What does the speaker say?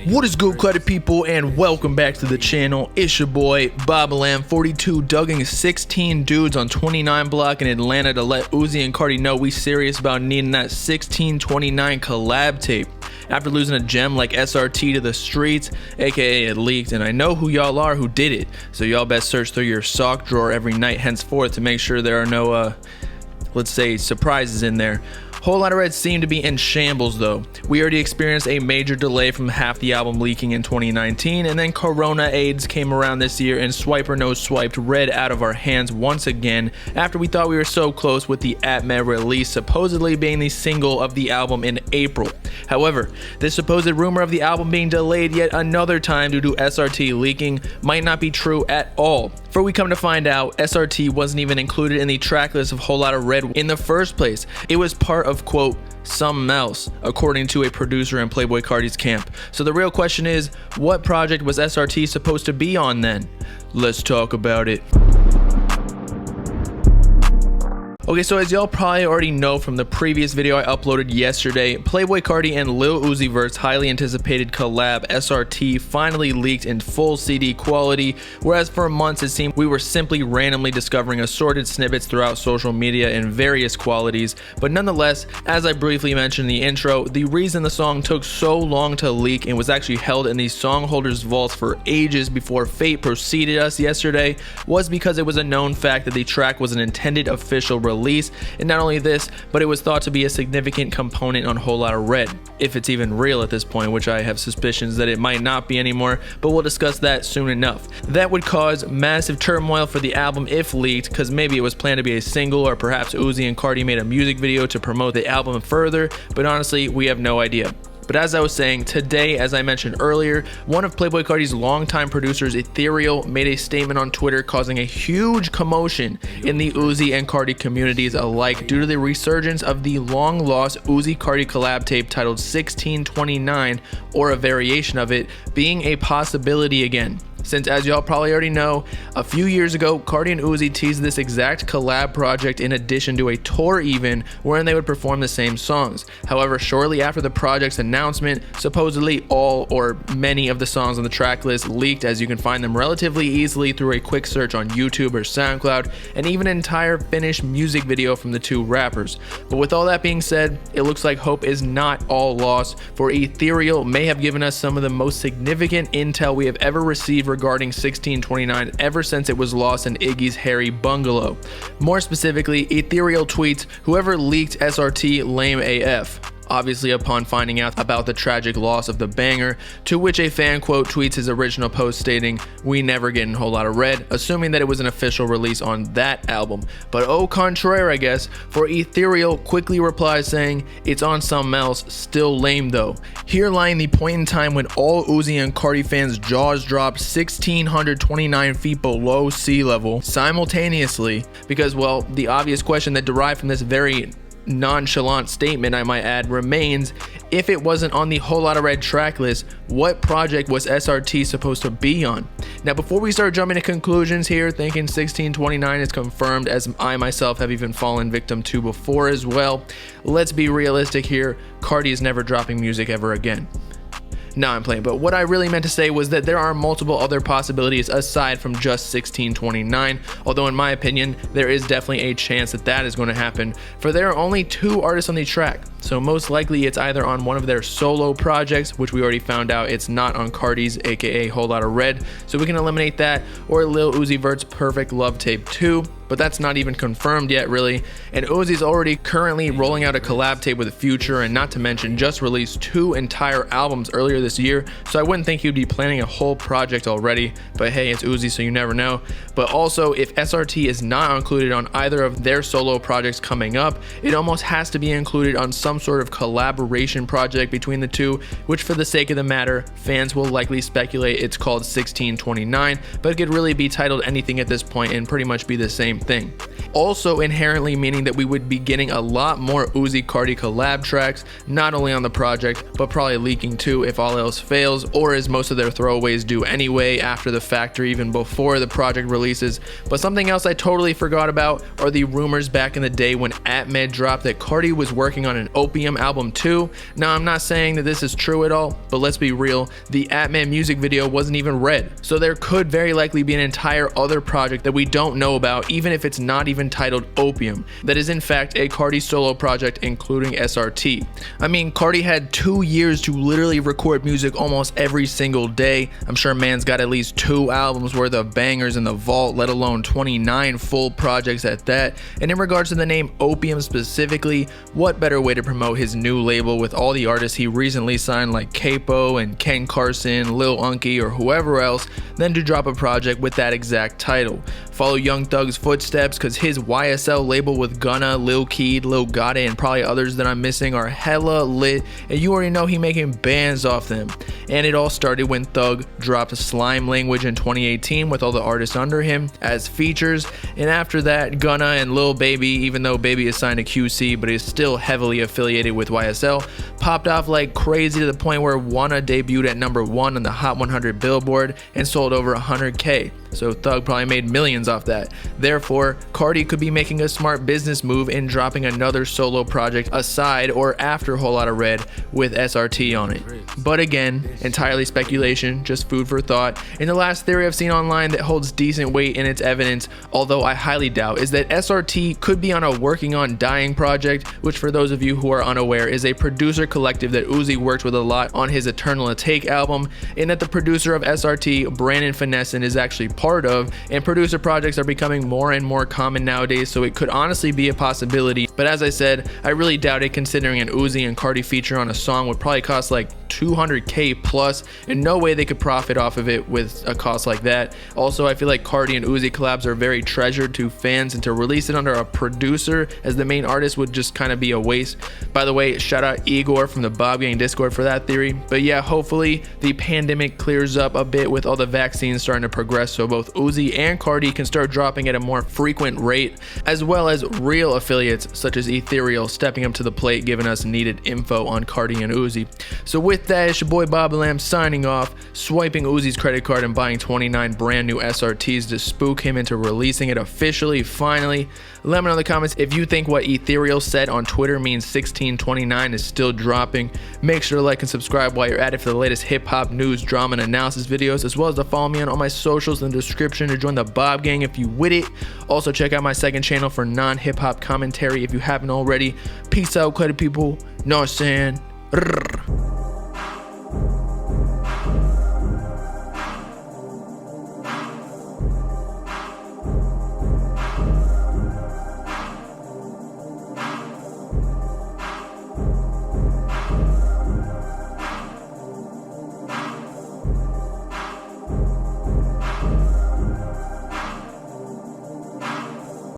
What is good, Carti people, and welcome back to the channel. It's your boy Bobbalam 42, dugging 16 dudes on 29 block in Atlanta to let Uzi and Carti know we serious about needing that 1629 collab tape. After losing a gem like SRT to the streets, aka it leaked, and I know who y'all are who did it, so y'all best search through your sock drawer every night henceforth to make sure there are no let's say surprises in there. Whole Lotta Red seemed to be in shambles though. We already experienced a major delay from half the album leaking in 2019, and then Corona AIDS came around this year and Swiper No swiped Red out of our hands once again after we thought we were so close with the Atmet release supposedly being the single of the album in April. However, this supposed rumor of the album being delayed yet another time due to SRT leaking might not be true at all. For we come to find out, SRT wasn't even included in the track list of Whole Lotta Red in the first place. It was part of, quote, something else, according to a producer in Playboi Carti's camp. So the real question is, what project was SRT supposed to be on then? Let's talk about it. Okay, so as y'all probably already know from the previous video I uploaded yesterday, Playboi Carti and Lil Uzi Vert's highly anticipated collab SRT finally leaked in full CD quality, whereas for months it seemed we were simply randomly discovering assorted snippets throughout social media in various qualities. But nonetheless, as I briefly mentioned in the intro, the reason the song took so long to leak and was actually held in the song holders' vaults for ages before fate preceded us yesterday was because it was a known fact that the track was an intended official release. And not only this, but it was thought to be a significant component on Whole Lotta Red, if it's even real at this point, which I have suspicions that it might not be anymore, but we'll discuss that soon enough. That would cause massive turmoil for the album if leaked, because maybe it was planned to be a single, or perhaps Uzi and Carti made a music video to promote the album further, but honestly, we have no idea. But as I was saying, today, as I mentioned earlier, one of Playboi Carti's longtime producers, Ethereal, made a statement on Twitter causing a huge commotion in the Uzi and Carti communities alike due to the resurgence of the long-lost Uzi-Carti collab tape titled 1629, or a variation of it, being a possibility again. Since, as y'all probably already know, a few years ago, Carti and Uzi teased this exact collab project in addition to a tour even, wherein they would perform the same songs. However, shortly after the project's announcement, supposedly all or many of the songs on the track list leaked, as you can find them relatively easily through a quick search on YouTube or SoundCloud, and even an entire finished music video from the two rappers. But with all that being said, it looks like hope is not all lost, for Ethereal may have given us some of the most significant intel we have ever received regarding 1629 ever since it was lost in Iggy's hairy bungalow. More specifically, Ethereal tweets, "Whoever leaked SRT, lame AF." Obviously upon finding out about the tragic loss of the banger, to which a fan quote tweets his original post stating, "We never get in Whole Lotta Red," assuming that it was an official release on that album. But au contraire, I guess, for Ethereal quickly replies saying, "It's on something else, still lame though." Here lying the point in time when all Uzi and Carti fans' jaws dropped 1,629 feet below sea level simultaneously, because, well, the obvious question that derived from this very nonchalant statement, I might add, remains: if it wasn't on the Whole Lotta Red track list, what project was SRT supposed to be on? Now, before we start jumping to conclusions here, thinking 1629 is confirmed, as I myself have even fallen victim to before as well, let's be realistic here. Carti is never dropping music ever again. No, I'm playing, but what I really meant to say was that there are multiple other possibilities aside from just 1629, although in my opinion, there is definitely a chance that that is going to happen, for there are only two artists on the track, so most likely it's either on one of their solo projects, which we already found out it's not on Carti's, aka Whole Lotta Red, so we can eliminate that, or Lil Uzi Vert's Perfect Love Tape 2, but that's not even confirmed yet really, and Uzi's already currently rolling out a collab tape with Future, and not to mention just released 2 entire albums earlier this year, so I wouldn't think he'd be planning a whole project already, but hey, it's Uzi, so you never know. But also, if SRT is not included on either of their solo projects coming up, it almost has to be included on some sort of collaboration project between the two, which for the sake of the matter, fans will likely speculate it's called 1629, but it could really be titled anything at this point and pretty much be the same thing. also inherently meaning that we would be getting a lot more Uzi Carti collab tracks, not only on the project, but probably leaking too if all else fails, or as most of their throwaways do anyway after the fact or even before the project releases. But something else I totally forgot about are the rumors back in the day when Atmed dropped that Carti was working on an Opium album too. Now, I'm not saying that this is true at all, but let's be real, the Atmed music video wasn't even red, so there could very likely be an entire other project that we don't know about, even if it's not even titled Opium, that is in fact a Carti solo project including SRT. I mean, Carti had 2 years to literally record music almost every single day. I'm sure man's got at least 2 albums worth of bangers in the vault, let alone 29 full projects at that. And in regards to the name Opium specifically, what better way to promote his new label with all the artists he recently signed like Capo and Ken Carson, Lil Unky, or whoever else than to drop a project with that exact title. Follow Young Thug's footsteps, cause his YSL label with Gunna, Lil Keed, Lil Gotti, and probably others that I'm missing are hella lit, and you already know he making bands off them. And it all started when Thug dropped Slime Language in 2018 with all the artists under him as features, and after that Gunna and Lil Baby, even though Baby is signed to QC but is still heavily affiliated with YSL, popped off like crazy to the point where Wanna debuted at #1 on the Hot 100 Billboard and sold over 100K. So Thug probably made millions off that. Therefore, Carti could be making a smart business move in dropping another solo project aside or after Whole Lotta Red with SRT on it. But again, entirely speculation, just food for thought. And the last theory I've seen online that holds decent weight in its evidence, although I highly doubt, is that SRT could be on a Working on Dying project, which for those of you who are unaware is a producer collective that Uzi worked with a lot on his Eternal Take album, and that the producer of SRT, Brandon Finessin, is actually part of, and producer projects are becoming more and more common nowadays, so it could honestly be a possibility. But as I said, I really doubt it, considering an Uzi and Carti feature on a song would probably cost like 200K plus, and no way they could profit off of it with a cost like that. Also, I feel like Carti and Uzi collabs are very treasured to fans, and to release it under a producer as the main artist would just kind of be a waste. By the way, shout out Igor from the Bob Gang Discord for that theory. But yeah, hopefully the pandemic clears up a bit with all the vaccines starting to progress, so both Uzi and Carti can start dropping at a more frequent rate, as well as real affiliates such as Ethereal stepping up to the plate, giving us needed info on Carti and Uzi. So with that, it's your boy Bobbalam signing off, swiping Uzi's credit card and buying 29 brand new SRTs to spook him into releasing it officially, finally. Let me know in the comments if you think what Ethereal said on Twitter means 1629 is still dropping. Make sure to like and subscribe while you're at it for the latest hip-hop news, drama, and analysis videos, as well as to follow me on all my socials in the description to join the Bob Gang if you with it. Also, check out my second channel for non-hip-hop commentary if you haven't already. Peace out, credit people. Know what I'm saying?